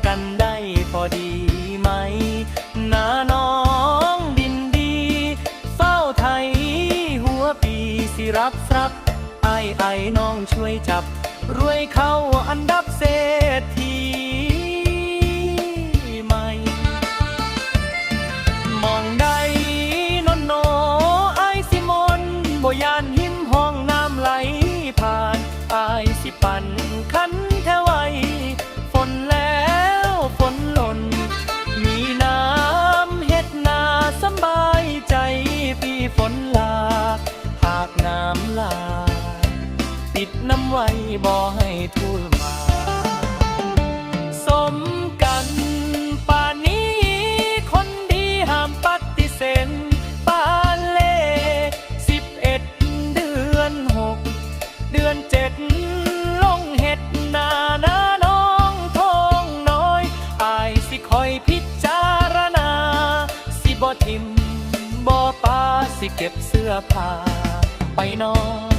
กันได้พอดีไหมนาน้องดินดีเฝ้าไทยหัวปีสิรับทรัพย์ไอ้น้องช่วยจับรวยเข้าอันดับเศรษฐีใหม่มองได้นนโนไอสิมนบ่ยานหิมห้องน้ำไหลผ่านไอสิปั่นคันแท้ไว้ฝนแล้วฝนหล่นมีน้ำเฮ็ดนาสบายใจปีฝนลาหากน้ำลาปิดน้ำไว้บ่ให้ทุ่ลมาสมกันป่านนี้คนดีห้ามปฏิเสธปาเล11 เดือน6 เดือน 7ลงเฮ็ดนาน้องทองน้อยอายสิคอยพิจารณาสิบ่ทิมบ่ปาสิเก็บเสื้อผ้าไปนอน